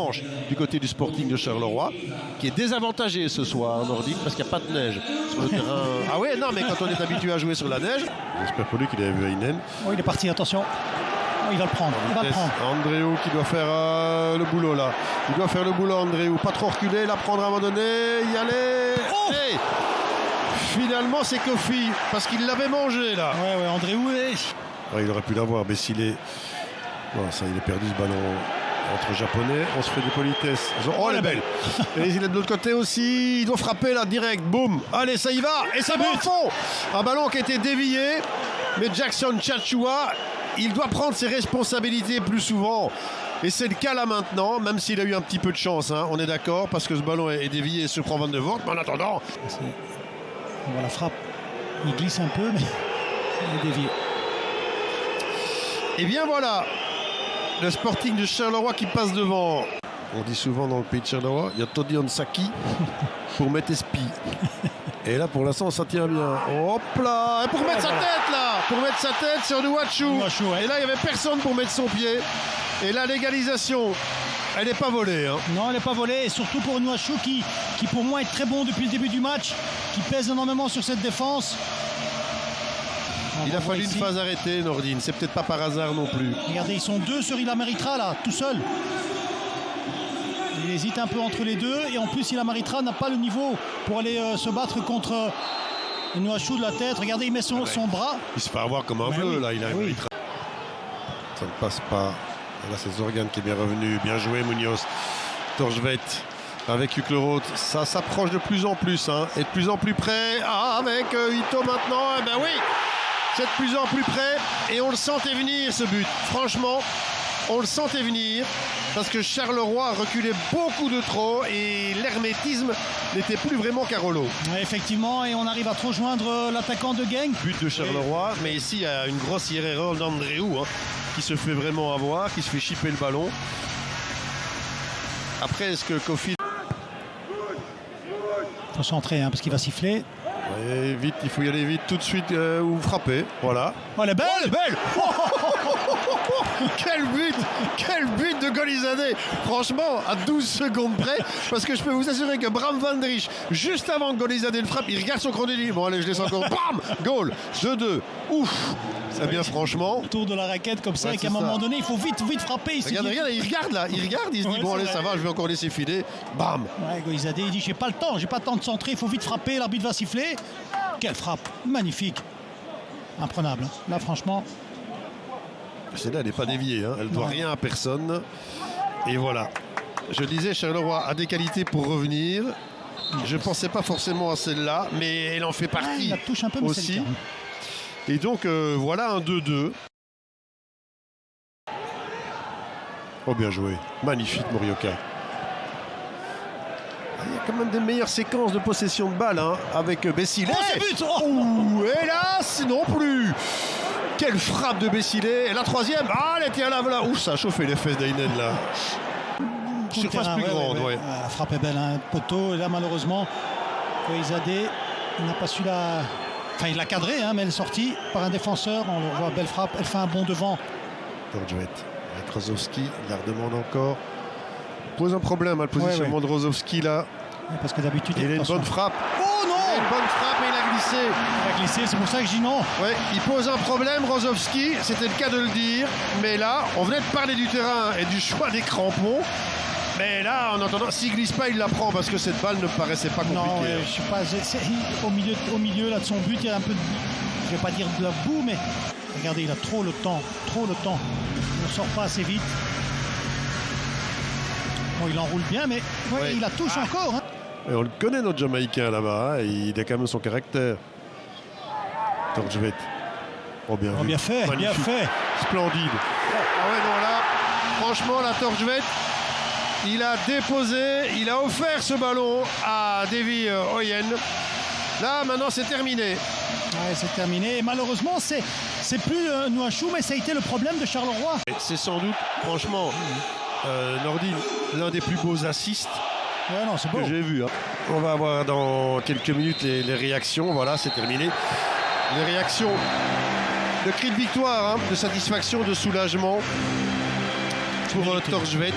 revanche du côté du Sporting de Charleroi, qui est désavantagé ce soir, Nordine, parce qu'il n'y a pas de neige sur le terrain. Ah ouais, non, mais quand on est habitué à jouer sur la neige. J'espère pour lui qu'il avait vu Aynen. Oh, il est parti, attention. Oh, il va le prendre. Andréou qui doit faire le boulot là. Il doit faire le boulot, Andréou. Pas trop reculer, la prendre à un moment donné, y aller. Oh hey, finalement, c'est Kofi, parce qu'il l'avait mangé là. Ouais, Andréou. Ouais, il aurait pu l'avoir, mais s'il est. Bon, ça, il a perdu ce ballon entre Japonais. On se fait des politesses. Oh, elle est belle. Et il est de l'autre côté aussi. Il doit frapper là, direct. Boum. Allez, ça y va. Et ça va au fond. Un ballon qui a été dévié. Mais Jackson Tchatchoua, il doit prendre ses responsabilités plus souvent. Et c'est le cas là maintenant, même s'il a eu un petit peu de chance. Hein, on est d'accord, parce que ce ballon est dévié et se prend Van de Voort. Mais en attendant. On voit la frappe. Il glisse un peu, mais il est dévié. Et bien voilà. Le Sporting de Charleroi qui passe devant. On dit souvent dans le pays de Charleroi, il y a Todi Onsaki pour mettre Espi. Et là, pour l'instant, ça tient bien. Hop là. Et pour mettre sa tête, là. Pour mettre sa tête sur Nuachu. Ouais. Et là, il n'y avait personne pour mettre son pied. Et la légalisation, elle n'est pas volée. Hein. Non, elle n'est pas volée. Et surtout pour Nuachu, qui pour moi est très bon depuis le début du match, qui pèse énormément sur cette défense. Il a fallu une phase arrêtée, Nordine. C'est peut-être pas par hasard non plus. Regardez, ils sont deux sur Ila Maritra, là, tout seul. Il hésite un peu entre les deux. Et en plus, Ila Maritra n'a pas le niveau pour aller se battre contre Nuachu de la tête. Regardez, il met son bras. Il se fait avoir comme un bleu, là. Oui. Ça ne passe pas. Et là, c'est Zorgan qui est bien revenu. Bien joué, Munoz. Torjvet avec Ukleroth. Ça s'approche de plus en plus. Hein, et de plus en plus près. Ah, avec Ito maintenant. Eh ben oui. C'est de plus en plus près et on le sentait venir ce but. Franchement, on le sentait venir parce que Charleroi reculait beaucoup de trop et l'hermétisme n'était plus vraiment Carolo. Ouais, effectivement, et on arrive à trop joindre l'attaquant de Genk. But de Charleroi, mais ici il y a une grosse erreur d'Andréou qui se fait vraiment avoir, qui se fait chipper le ballon. Après, est-ce que Kofi... Concentré, parce qu'il va siffler. Et vite, il faut y aller vite tout de suite ou frapper, voilà. Oh, elle est belle, elle est belle. Quel but de Golizadeh. Franchement, à 12 secondes près, parce que je peux vous assurer que Bram van der Isch, juste avant que Golizadeh le frappe, il regarde son chrono. Bon allez, je laisse encore. Bam, goal, 2-2. Ouf. C'est bien, franchement. Autour de la raquette comme ça, et qu'à un moment donné, il faut vite frapper. Regarde, il regarde là, il se dit bon allez, ça va, je vais encore laisser filer. Bam. Ouais, Golizadeh, il dit j'ai pas le temps de centrer, il faut vite frapper, l'arbitre va siffler. Quelle frappe, magnifique. Imprenable. Là, franchement. Celle-là, elle n'est pas déviée, hein. Elle ne doit rien à personne. Et voilà. Je disais, Charleroi a des qualités pour revenir. Je ne pensais pas forcément à celle-là, mais elle en fait partie la touche un peu, aussi. Et donc, voilà un 2-2. Oh, bien joué. Magnifique, Morioka. Il y a quand même des meilleures séquences de possession de balle avec Bessilé. Oh, c'est but. Hélas, non plus. Quelle frappe de Bessilé. Et la troisième, elle était à la... Ouh, ça a chauffé les fesses d'Aynen là. Surface plus grande, ouais. La frappe est belle, poteau. Et là, malheureusement, Golizadeh, il n'a pas su la... Enfin, il l'a cadré, mais elle est sortie par un défenseur. On le voit, belle frappe. Elle fait un bond devant. Torjvet avec Rozovski, il la redemande encore. Pose un problème, le positionnement de Rozovski là. Parce que d'habitude, il a une bonne frappe. Oh non! Il a une bonne frappe et il a glissé. Il a glissé, c'est pour ça que je dis non. Ouais, il pose un problème, Rozovski, c'était le cas de le dire. Mais là, on venait de parler du terrain et du choix des crampons. Mais là, en entendant, s'il glisse pas, il la prend parce que cette balle ne paraissait pas compliquée. Non, je sais pas, au milieu là, de son but, il y a un peu de... Je vais pas dire de la boue, mais... Regardez, il a trop le temps. Il ne sort pas assez vite. Bon, il enroule bien, mais il la touche encore. Et on le connaît, notre Jamaïcain là-bas. Il a quand même son caractère. Torjvet. Oh, bien vu. Bien fait, magnifique. Bien fait. Splendide. Ah ouais, non, là, franchement, la Torjvet, il a déposé, il a offert ce ballon à Davy Oyen. Là, maintenant, c'est terminé. Ouais, c'est terminé. Et malheureusement, c'est plus Nuachu, mais ça a été le problème de Charleroi. C'est sans doute, franchement, Nordine, l'un des plus beaux assists que j'ai vu. On va avoir dans quelques minutes les réactions. Voilà, c'est terminé. Les réactions de cris de victoire, de satisfaction, de soulagement pour Torjvet.